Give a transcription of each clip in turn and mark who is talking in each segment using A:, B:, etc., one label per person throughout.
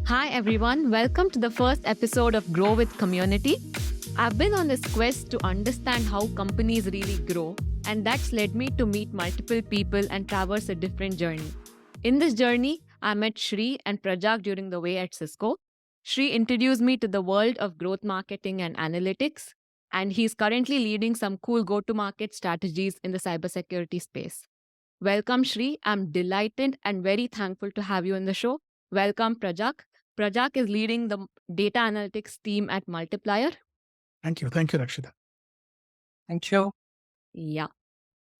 A: Hi, everyone. Welcome to the first episode of Grow with Community. I've been on this quest to understand how companies really grow, and that's led me to meet multiple people and traverse a different journey. In this journey, I met Shri and Prajak during the way at Cisco. Shri introduced me to the world of growth marketing and analytics, and he's currently leading some cool go to market strategies in the cybersecurity space. Welcome, Shri. I'm delighted and very thankful to have you in the show. Welcome, Prajak. Prajak is leading the data analytics team at Multiplier.
B: Thank you. Thank you, Rakshita.
C: Thank you.
A: Yeah.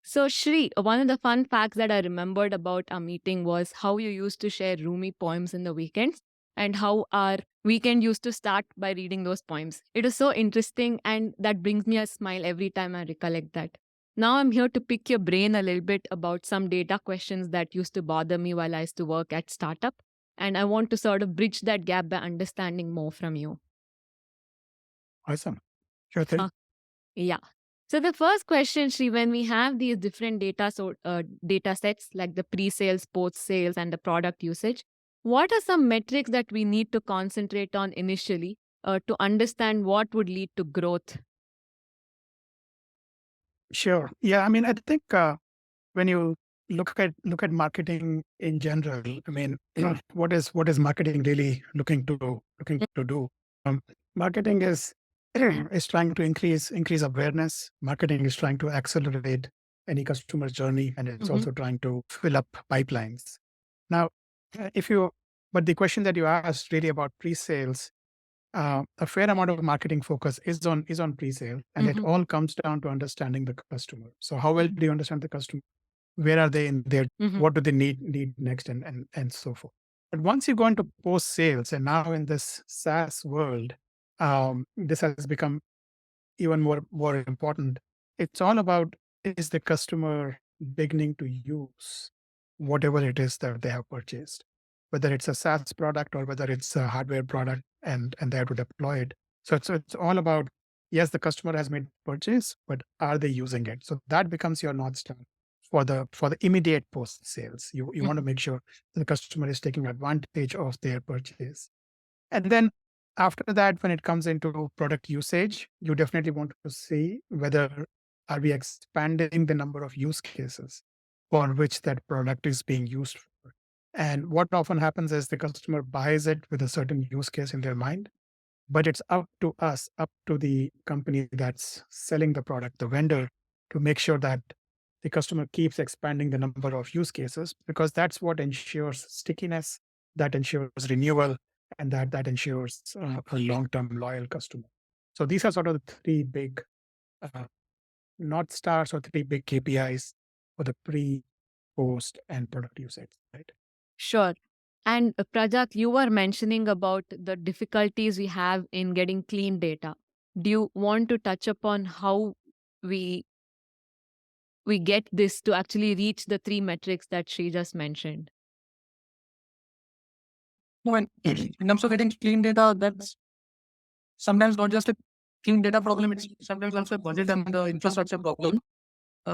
A: So, Shri, one of the fun facts that I remembered about our meeting was how you used to share Rumi poems in the weekends and how our weekend used to start by reading those poems. It is so interesting, and that brings me a smile every time I recollect that. Now, I'm here to pick your brain a little bit about some data questions that used to bother me while I used to work at startup. And I want to sort of bridge that gap by understanding more from you.
B: Awesome. Sure thing.
A: Yeah. So the first question, Shri, when we have these different data sets like the pre-sales, post-sales, and the product usage, what are some metrics that we need to concentrate on initially to understand what would lead to growth?
B: Sure. Yeah. I mean, I think when you look at marketing in general, I mean, what is marketing really looking to do? Um, Marketing is is trying to increase awareness. Marketing is trying to accelerate any customer's journey, and it's also trying to fill up pipelines. Now, if you but the question that you asked really about pre-sales, a fair amount of marketing focus is on pre-sale, and it all comes down to understanding the customer. So how well do you understand the customer? Where are they in their what do they need next, and so forth. But once you go into post sales, and now in this SaaS world, this has become even more important. It's all about, is the customer beginning to use whatever it is that they have purchased, whether it's a SaaS product or whether it's a hardware product, and they have to deploy it. So it's all about, yes, the customer has made purchase, but are they using it? So that becomes your North Star for the immediate post sales. You want to make sure the customer is taking advantage of their purchase. And then after that, when it comes into product usage, you definitely want to see whether are we expanding the number of use cases for which that product is being used for. And what often happens is the customer buys it with a certain use case in their mind, but it's up to us, up to the company that's selling the product, the vendor, to make sure that the customer keeps expanding the number of use cases, because that's what ensures stickiness, that ensures renewal, and that ensures a long-term loyal customer. So these are sort of the three big uh, North Stars, or three big KPIs for the pre, post, and product usage, right?
A: Sure. And Prajak, you were mentioning about the difficulties we have in getting clean data. Do you want to touch upon how we we get this to actually reach the three metrics that she just mentioned?
C: No, in terms of getting clean data, that's sometimes not just a clean data problem, it's sometimes also a budget and the infrastructure problem.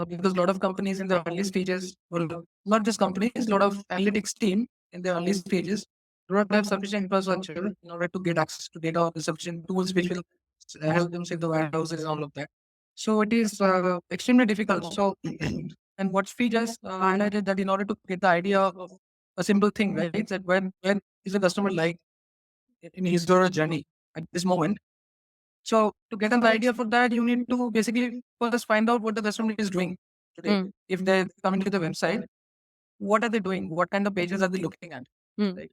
C: Because a lot of companies in the early stages, well, not just companies, a lot of analytics team in the early stages do not have sufficient infrastructure in order to get access to data or the sufficient tools which will help them save the warehouses and all of that. So it is extremely difficult. So, and what Sri just highlighted, that in order to get the idea of a simple thing, right? It's that when is the customer like in his or her journey at this moment. So to get an idea for that, you need to basically first find out what the customer is doing today. If they're coming to the website, what are they doing? What kind of pages are they looking at? Right?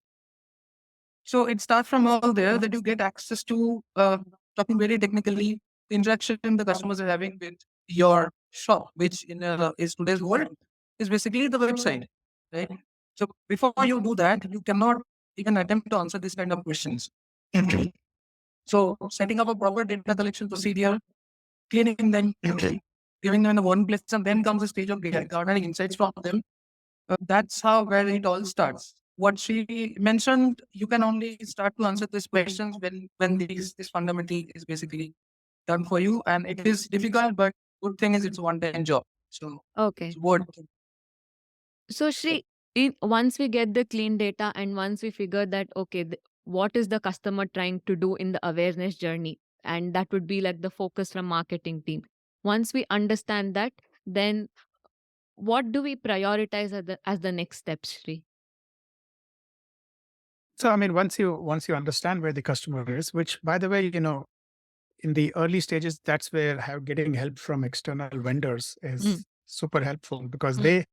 C: So it starts from all there that you get access to, talking very technically, the interaction the customers are having with your shop, which in is today's world is basically the website, right? So before you do that, you cannot even attempt to answer this kind of questions. So setting up a proper data collection procedure, cleaning them, giving them in the one place, and then comes the stage of garnering insights from them. That's how where it all starts. What she mentioned, you can only start to answer these questions when this fundamental is basically done for you, and it is difficult, but good thing is it's a one-time job. So
A: Okay.
C: it's what
A: So Shri, once we get the clean data and once we figure that, okay, what is the customer trying to do in the awareness journey, and that would be like the focus from marketing team. Once we understand that, then what do we prioritize as the next steps, Shri?
B: So I mean, once you understand where the customer is, which by the way, in the early stages, that's where getting help from external vendors
A: Mm.
B: is super helpful, because
A: Mm.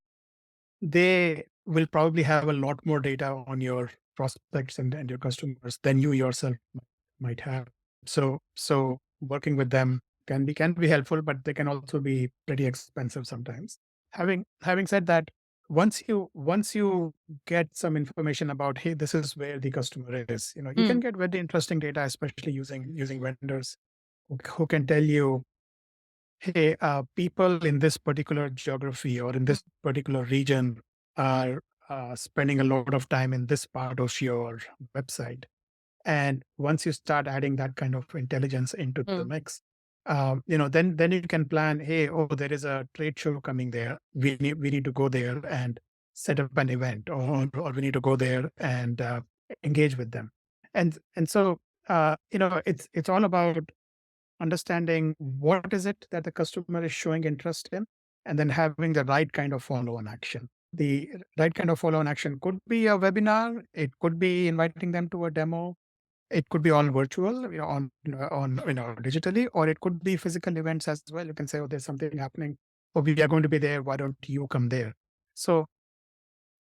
B: they will probably have a lot more data on your prospects and your customers than you yourself might have. So working with them can be helpful, but they can also be pretty expensive sometimes. Having said that, once you get some information about, hey, this is where the customer is, you can
A: Mm.
B: get very interesting data, especially using vendors who can tell you, hey, people in this particular geography or in this particular region are spending a lot of time in this part of your website. And once you start adding that kind of intelligence into the
A: Mm.
B: mix, then you can plan, hey, oh, there is a trade show coming there. We need to go there and set up an event, or we need to go there and engage with them. And so it's all about understanding what is it that the customer is showing interest in, and then having the right kind of follow-on action. The right kind of follow-on action could be a webinar, it could be inviting them to a demo, it could be all virtual, digitally, or it could be physical events as well. You can say, oh, there's something happening, or we are going to be there, why don't you come there? So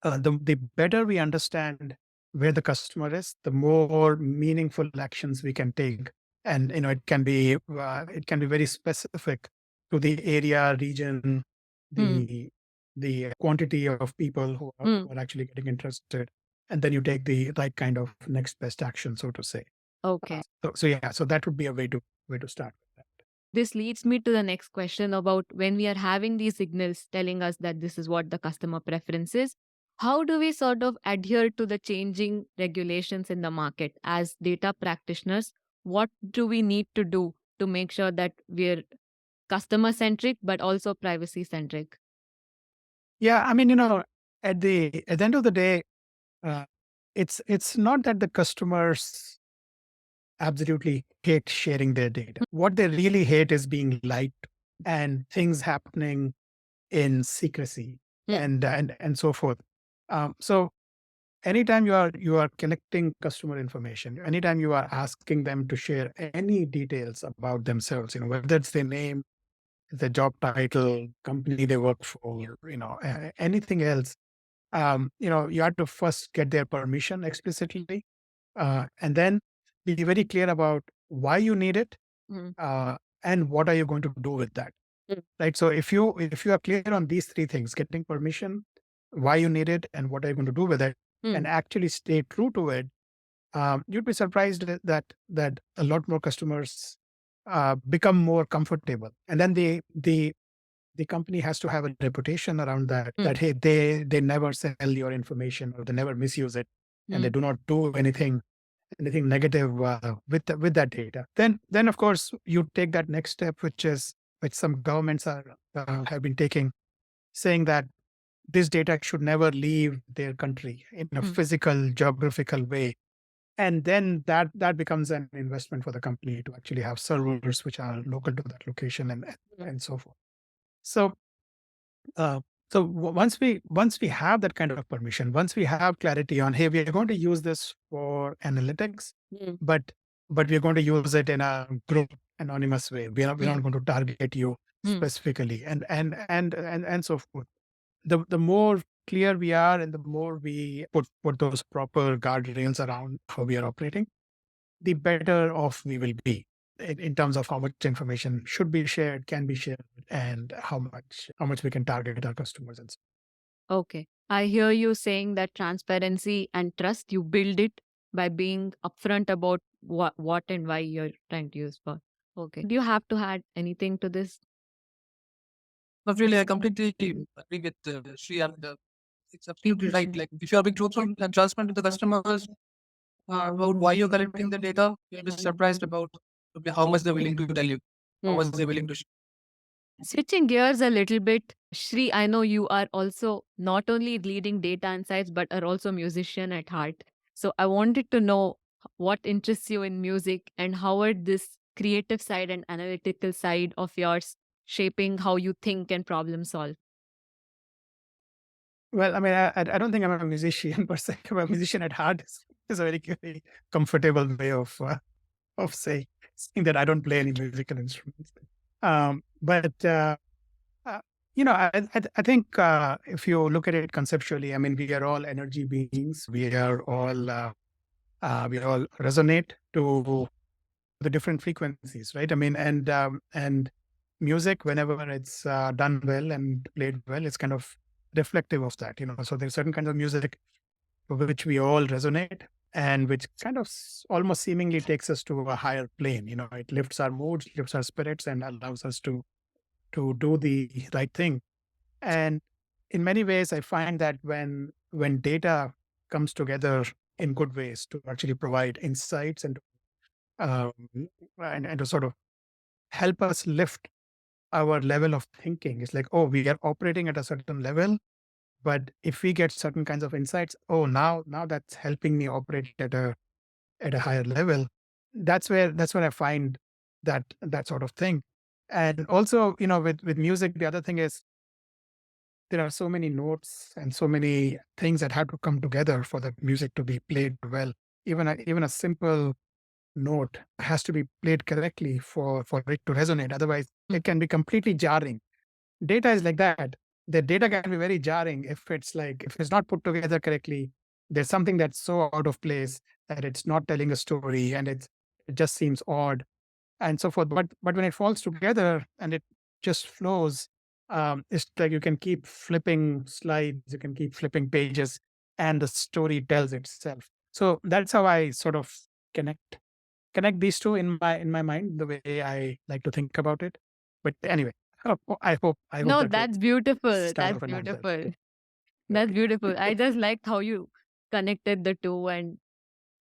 B: the better we understand where the customer is, the more meaningful actions we can take. And it can be very specific to the area, region,
A: Mm.
B: the quantity of people who are,
A: Mm.
B: who are actually getting interested, and then you take the right kind of next best action, so to say.
A: Okay.
B: So that would be a way to start with that.
A: This leads me to the next question about when we are having these signals telling us that this is what the customer preference is. How do we sort of adhere to the changing regulations in the market as data practitioners? What do we need to do to make sure that we're customer centric but also privacy centric?
B: Yeah, I mean, at the end of the day, uh, it's not that the customers absolutely hate sharing their data. What they really hate is being lied to, and things happening in secrecy,
A: Mm.
B: and so forth. So anytime you are collecting customer information, anytime you are asking them to share any details about themselves, whether it's their name, their job title, company they work for, anything else, you have to first get their permission explicitly, and then be very clear about why you need it,
A: Mm.
B: uh, and what are you going to do with that.
A: Mm.
B: Right. So if you are clear on these three things: getting permission, why you need it, and what are you going to do with it, and
A: Mm.
B: actually stay true to it, you'd be surprised that a lot more customers become more comfortable. And then the company has to have a reputation around that,
A: Mm.
B: that hey, they never sell your information, or they never misuse it, and they
A: Mm.
B: do not do anything negative with that data. Then of course you take that next step, which some governments have been taking, saying that this data should never leave their country in a
A: Mm.
B: physical geographical way. And then that becomes an investment for the company to actually have servers which are local to that location, and so forth. So uh, once we have that kind of permission, once we have clarity on, hey, we are going to use this for analytics,
A: Mm.
B: but we are going to use it in a group anonymous way. We're not going to target you
A: Mm.
B: specifically, and so forth. The more clear we are, and the more we put those proper guardrails around how we are operating, the better off we will be in terms of how much information should be shared, can be shared, and how much we can target our customers, and so.
A: Okay. I hear you saying that transparency and trust, you build it by being upfront about what and why you're trying to use for. Okay. Do you have to add anything to this?
C: Not really. I completely agree with Sri, and it's absolutely right. Like, if you are being truthful and transparent to the customers about why you're collecting the data, you'll be surprised about how much they're willing to tell you, how much they're willing to share.
A: Switching gears a little bit, Shri, I know you are also not only leading data insights, but are also a musician at heart. So I wanted to know what interests you in music, and how are this creative side and analytical side of yours shaping how you think and problem solve?
B: Well, I mean, I don't think I'm a musician per se. I'm a musician at heart is a very comfortable way of saying that I don't play any musical instruments. But uh, I think if you look at it conceptually, I mean, we are all energy beings. We all resonate to the different frequencies, right? I mean, and music, whenever it's done well and played well, it's kind of reflective of that. So there's certain kinds of music for which we all resonate, and which kind of almost seemingly takes us to a higher plane. It lifts our moods, lifts our spirits, and allows us to do the right thing. And in many ways, I find that when data comes together in good ways to actually provide insights um, and to sort of help us lift our level of thinking. It's like, oh, we are operating at a certain level, but if we get certain kinds of insights, oh, now that's helping me operate at a higher level. That's where I find that sort of thing. And also, with music, the other thing is there are so many notes and so many things that have to come together for the music to be played well. Even a simple note has to be played correctly for it to resonate. Otherwise, it can be completely jarring. Data is like that. The data can be very jarring if it's not put together correctly. There's something that's so out of place that it's not telling a story, and it just seems odd and so forth. But when it falls together and it just flows, it's like you can keep flipping slides, you can keep flipping pages, and the story tells itself. So that's how I sort of connect these two in my mind, the way I like to think about it. But anyway, I hope
A: No,
B: that will
A: that's beautiful.
B: start
A: That's
B: off an answer.
A: beautiful. That's beautiful. I just liked how you connected the two. And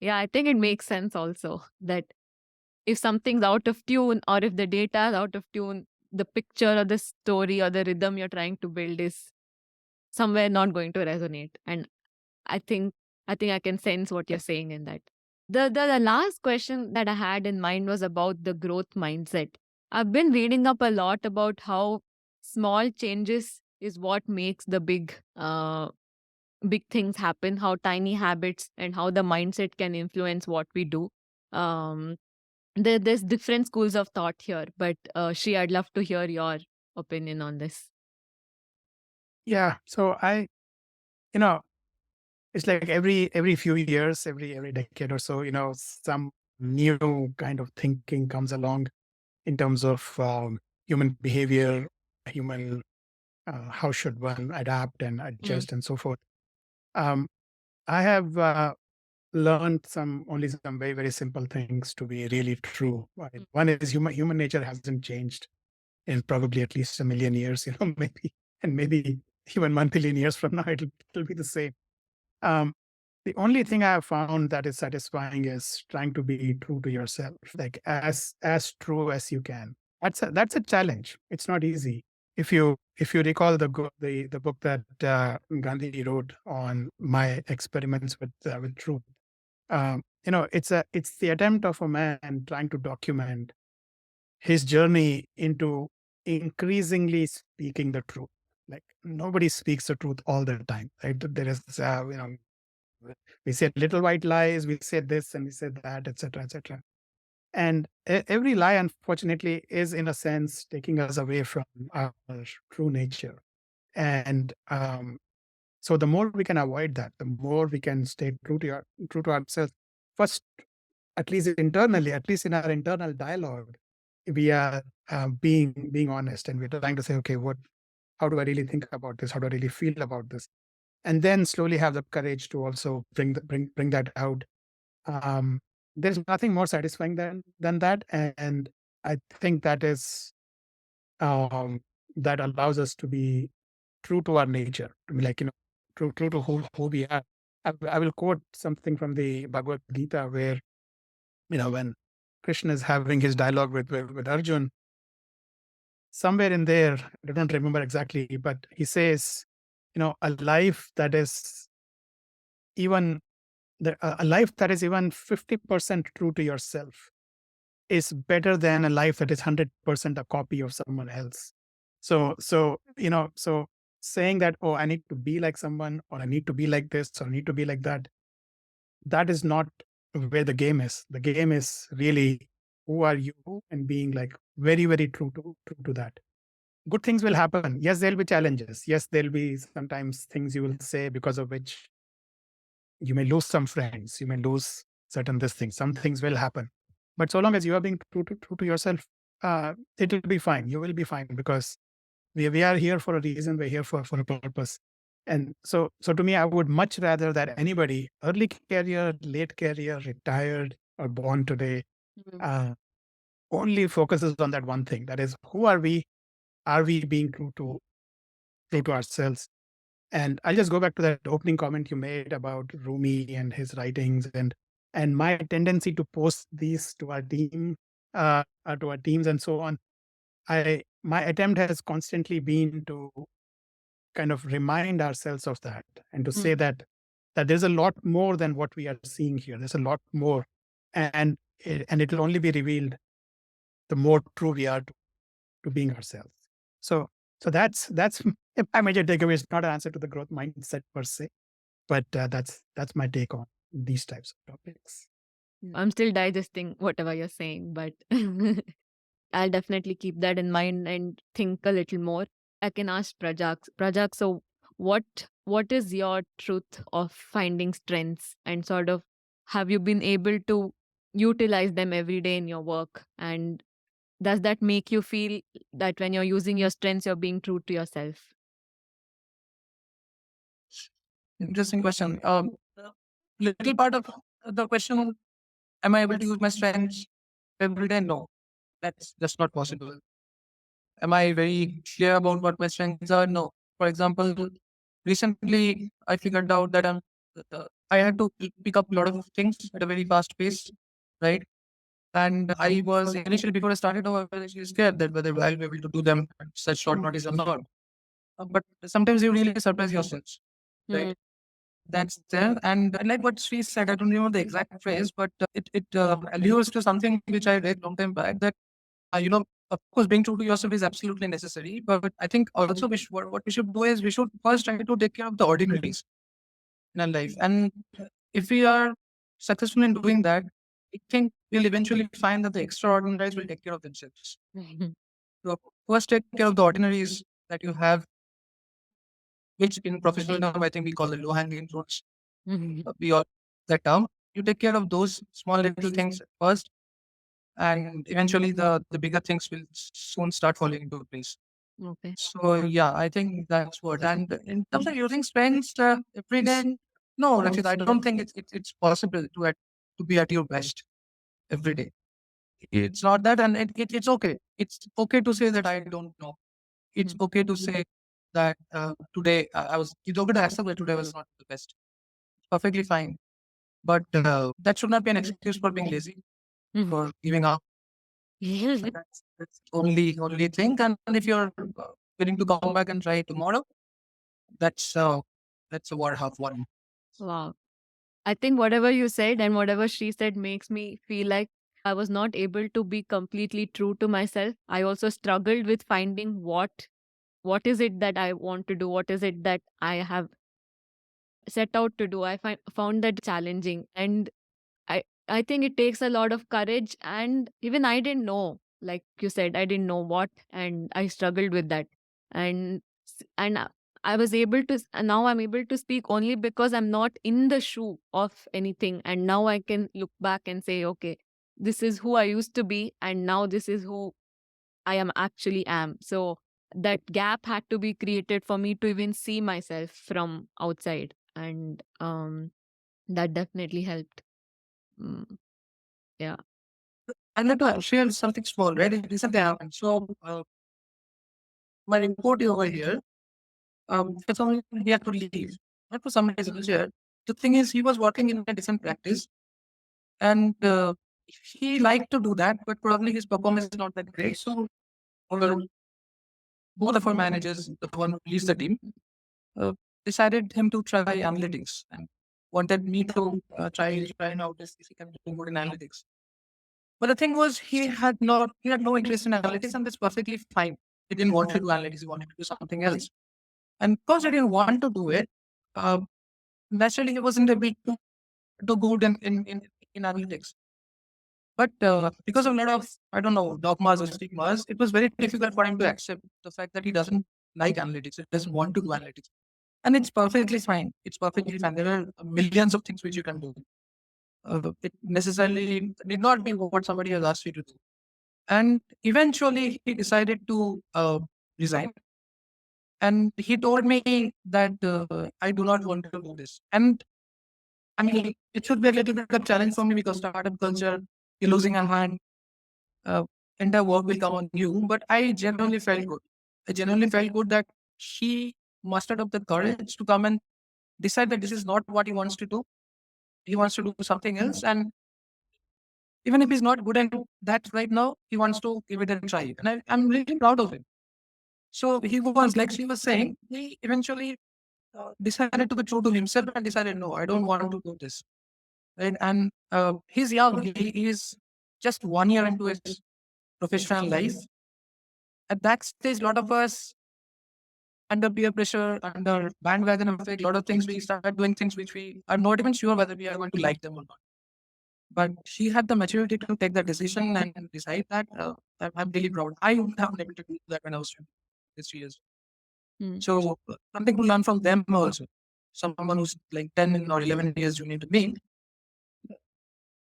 A: yeah, I think it makes sense also that if something's out of tune, or if the data is out of tune, the picture or the story or the rhythm you're trying to build is somewhere not going to resonate. And I think I can sense what you're saying in that. The last question that I had in mind was about the growth mindset. I've been reading up a lot about how small changes is what makes the big things happen, how tiny habits and how the mindset can influence what we do. Um, there's different schools of thought here, but Shri, I'd love to hear your opinion on this.
B: Yeah. So you know, it's like every few years, every decade or so, some new kind of thinking comes along in terms of human behavior, human how should one adapt and
A: Mm,
B: adjust and so forth. Um, I have learned only some very very simple things to be really true. Right?
A: mm,
B: One is human nature hasn't changed in probably at least a million years, maybe even 1 billion years from now, it'll be the same. Um, the only thing I have found that is satisfying is trying to be true to yourself, like as true as you can. That's a challenge. It's not easy. If you recall the book that Gandhi wrote on my experiments with truth, it's the attempt of a man trying to document his journey into increasingly speaking the truth. Like nobody speaks the truth all the time, right? There is, we said little white lies, we said this and we said that, etc., etc. And every lie, unfortunately, is in a sense taking us away from our true nature. And so, the more we can avoid that, the more we can stay true to ourselves. First, at least internally, at least in our internal dialogue, we are being honest, and we're trying to say, okay, how do I really think about this? How do I really feel about this? And then slowly have the courage to also bring that out. Um, there's nothing more satisfying than that, and I think um, that allows us to be true to our nature, to be like true to who we are. I will quote something from the Bhagavad Gita where when Krishna is having his dialogue with Arjun, somewhere in there, I don't remember exactly, but he says, a life that is even a life that is even 50% true to yourself is better than a life that is 100% a copy of someone else. So saying that, oh, I need to be like someone, or I need to be like this, or I need to be like that, that is not where the game is. The game is really, who are you, and being like very, very true to that. Good things will happen. Yes, there'll be challenges. Yes, there'll be sometimes things you will say because of which you may lose some friends, you may lose certain this things. Some things will happen. But so long as you are being true to yourself, it will be fine. You will be fine, because we are here for a reason. We're here for a purpose. And so to me, I would much rather that anybody, early career, late career, retired, or born today, uh, only focuses on that one thing. That is, who are we? Are we being true to ourselves? And I'll just go back to that opening comment you made about Rumi and his writings, and my tendency to post these to our team, to our teams, and so on. My attempt has constantly been to kind of remind ourselves of that, and to say that there's a lot more than what we are seeing here. There's a lot more, and it will only be revealed the more true we are to being ourselves. So that's my major takeaway. It's not an answer to the growth mindset per se, but that's my take on these types of topics.
A: I'm still digesting whatever you're saying, but I'll definitely keep that in mind and think a little more. I can ask Prajak. Prajak, so what is your truth of finding strengths, and sort of have you been able to utilize them every day in your work? And does that make you feel that when you're using your strengths, you're being true to yourself?
C: Interesting question. Little part of the question, am I able to use my strengths every day? No, that's just not possible. Am I very clear about what my strengths are? No. For example, recently I figured out that I had to pick up a lot of things at a very fast pace, right? And I was initially, before I started, I was actually scared that whether I'll be able to do them at such short notice or not. But sometimes you really surprise yourself, right? That's there. And like what Sri said, I don't remember the exact phrase, but it alludes to something which I read long time back, that, of course, being true to yourself is absolutely necessary. But I think also what we should do is we should first try to take care of the ordinaries in our life. And if we are successful in doing that, I think we'll eventually find that the extraordinaries will take care of themselves. So first take care of the ordinaries that you have, which in professional term, I think we call the low-hanging fruits. We all that term. You take care of those small little things first, and eventually the bigger things will soon start falling into place.
A: Okay.
C: So yeah, I think that's what. And in terms of using strengths every day, no, Rakshit, I don't think it's possible to be at your best every day. It's not that, and it's okay. It's okay to say that I don't know. It's okay to say that today it's okay to accept that today was not the best. Perfectly fine. But that should not be an excuse for being lazy, for giving up. That's only thing. And if you're willing to come back and try tomorrow, that's a war half won.
A: Wow. I think whatever you said and whatever she said makes me feel like I was not able to be completely true to myself. I also struggled with finding what is it that I want to do, what is it that I have set out to do. Found that challenging, and I think it takes a lot of courage, and even I didn't know, like you said, I didn't know what, and I struggled with that. And I was able to and now I'm able to speak only because I'm not in the shoe of anything, and now I can look back and say, okay, this is who I used to be, and now this is who I am. So that gap had to be created for me to even see myself from outside, and that definitely helped. Mm, yeah.
C: I'd like to share something small, right? Recently happened. So my report is over here. For some reason he had to leave. Not for some reason here. The thing is, he was working in a different practice, and he liked to do that, but probably his performance is not that great. So both of our managers, the one who leads the team, uh, decided him to try analytics. And wanted me to try out this he can do good in analytics. But the thing was, he had no interest in analytics, and that's perfectly fine. He didn't want to do analytics; he wanted to do something else. And because he didn't want to do it, uh, naturally he wasn't able to do good in analytics. But because of a lot of, I don't know, dogmas or stigmas, it was very difficult for him to accept the fact that he doesn't like analytics. He doesn't want to do analytics. And it's perfectly fine. It's perfectly fine. There are millions of things which you can do. It necessarily need not be what somebody has asked you to do. And eventually he decided to resign. And he told me that I do not want to do this. And I mean, it should be a little bit of a challenge for me because startup culture, you're losing a hand, entire work will come on you. But I genuinely felt good. I genuinely felt good that he mustered up the courage to come and decide that this is not what he wants to do. He wants to do something else. And even if he's not good at that right now, he wants to give it a try. And I'm really proud of him. So he was, like she was saying, he eventually decided to be true to himself and decided, no, I don't want to do this. Right? And he's young. He is just 1 year into his professional life. At that stage, a lot of us, under peer pressure, under bandwagon effect, a lot of things, we start doing things which we are not even sure whether we are going to like them or not. But she had the maturity to take that decision and decide that. I'm really proud. I wouldn't have been able to do that when I was 3 years. So something to learn from them also. Someone who's like 10 or 11 years junior to me.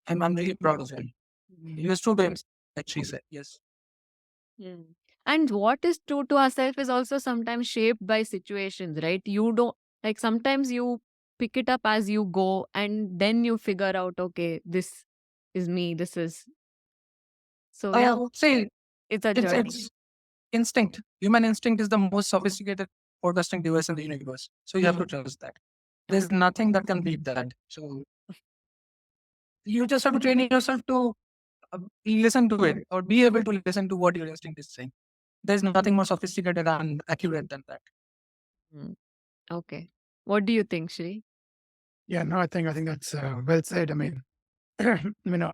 C: I'm really proud of him. He was true to himself, like she said. Yes.
A: And what is true to ourselves is also sometimes shaped by situations, right? You don't, like, sometimes you pick it up as you go and then you figure out, okay, this is me, this is. So,
C: I
A: yeah,
C: would say
A: it's a
C: it's,
A: journey.
C: it's instinct. Human instinct is the most sophisticated forecasting device in the universe. So you have to trust that. There's nothing that can beat that. So you just have to train yourself to listen to it or be able to listen to what your instinct is saying. There's nothing more sophisticated and accurate than that.
A: Okay. What do you think, Shri?
B: Yeah, no, I think that's well said. I mean, you know,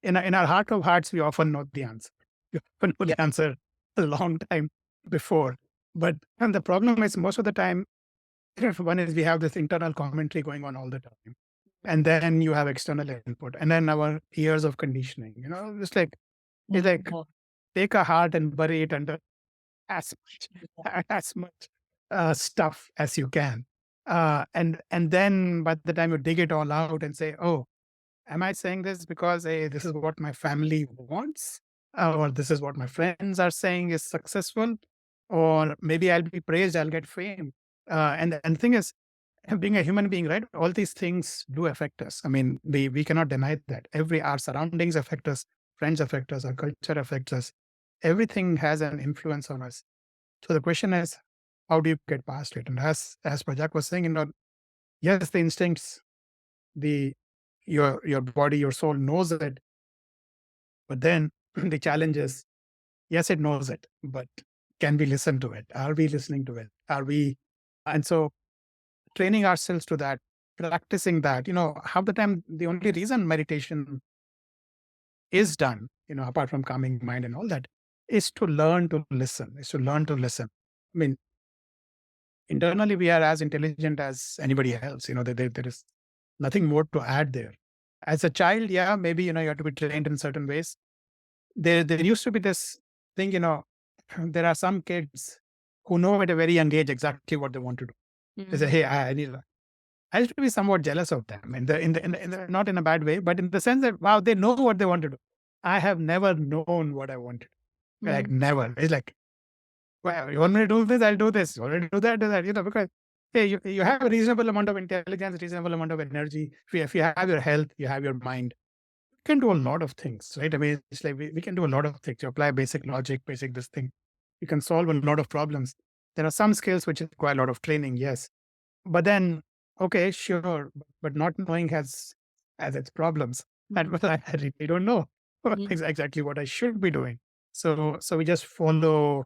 B: in our heart of hearts, we often know the answer. We often know the answer a long time before. But and the problem is most of the time, one is we have this internal commentary going on all the time, and then you have external input, and then our years of conditioning. It's like take a heart and bury it under as much stuff as you can, and then by the time you dig it all out and say, oh, am I saying this because this is what my family wants, or this is what my friends are saying is successful, or maybe I'll be praised, I'll get fame, and the thing is, being a human being, right? All these things do affect us. I mean, we cannot deny that. Our surroundings affect us, friends affect us, our culture affects us. Everything has an influence on us. So the question is, how do you get past it? And as Prajak was saying, yes, the instincts, your body, your soul knows it, but then the challenge is, yes, it knows it, but can we listen to it? Are we listening to it? And so training ourselves to that, practicing that, half the time, the only reason meditation is done, apart from calming mind and all that, is to learn to listen, I mean, internally, we are as intelligent as anybody else. There is nothing more to add there. As a child, yeah, maybe, you have to be trained in certain ways. There used to be this thing, there are some kids who know at a very young age exactly what they want to do. They say, hey, I used to be somewhat jealous of them, not in a bad way, but in the sense that, wow, they know what they want to do. I have never known what I wanted. Like, never. It's like, well, you want me to do this? I'll do this. You want me to do that? Because, hey, you have a reasonable amount of intelligence, reasonable amount of energy. If you have your health, you have your mind, you can do a lot of things, right? I mean, it's like we can do a lot of things. You apply basic logic, basic this thing. You can solve a lot of problems. There are some skills which require a lot of training, yes. But then, okay, sure, but not knowing has its problems. And I really don't know exactly what I should be doing. So we just follow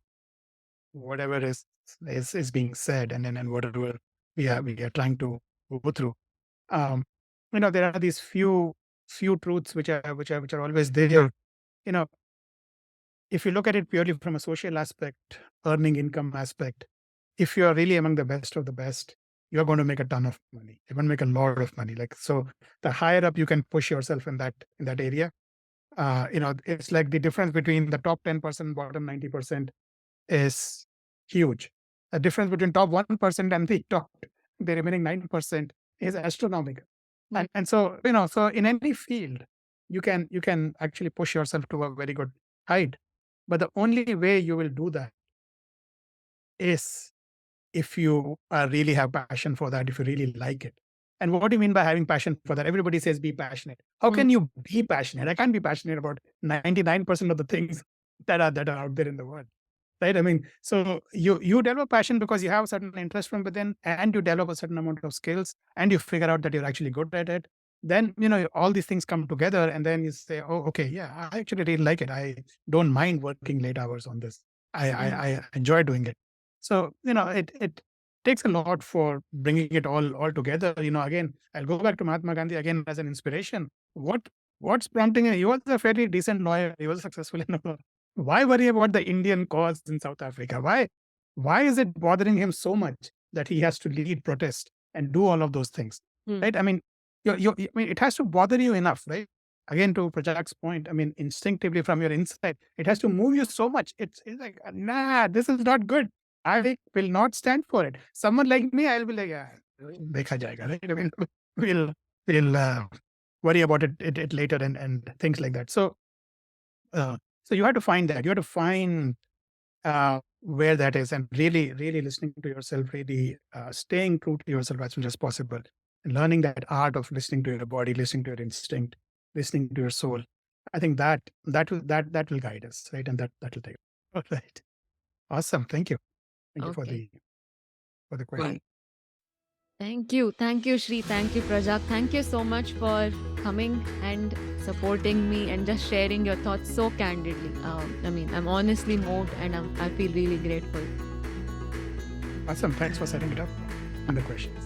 B: whatever is being said, and whatever we are trying to go through. There are these few truths which are always there. You know, if you look at it purely from a social aspect, earning income aspect, if you are really among the best of the best, you're going to make a ton of money. You're going to make a lot of money. Like, so the higher up you can push yourself in that area, it's like the difference between the top 10%, bottom 90% is huge. The difference between top 1% and the remaining 9% is astronomical. And so, so in any field, you can actually push yourself to a very good height. But the only way you will do that is if you really have passion for that, if you really like it. And what do you mean by having passion for that? Everybody says be passionate. How can you be passionate? I can't be passionate about 99% of the things that are out there in the world. Right? I mean, so you develop passion because you have a certain interest from within, and you develop a certain amount of skills, and you figure out that you're actually good at it. Then, all these things come together, and then you say, oh, okay, yeah, I actually really like it. I don't mind working late hours on this. I enjoy doing it. So, it takes a lot for bringing it all together. Again, I'll go back to Mahatma Gandhi again as an inspiration. What's prompting him? He was a fairly decent lawyer. He was successful in a why worry about the Indian cause in South Africa? Why is it bothering him so much that he has to lead protest and do all of those things? Right? I mean, it has to bother you enough, right? Again, to Prajak's point, I mean, instinctively from your inside, it has to move you so much. It's like, nah, this is not good. I will not stand for it. Someone like me, I'll be like, yeah, dekha jayega, right? I mean, we'll worry about it later and things like that. So you have to find that. You have to find where that is, and really, really listening to yourself, really staying true to yourself as much as possible, and learning that art of listening to your body, listening to your instinct, listening to your soul. I think that will guide us, right? And that will take. All right. Awesome. Thank you. Thank you for the question.
A: Thank you, Shri. Thank you, Prajak. Thank you so much for coming and supporting me and just sharing your thoughts so candidly. I mean, I'm honestly moved, and I feel really grateful.
B: Awesome. Thanks for setting it up and the questions.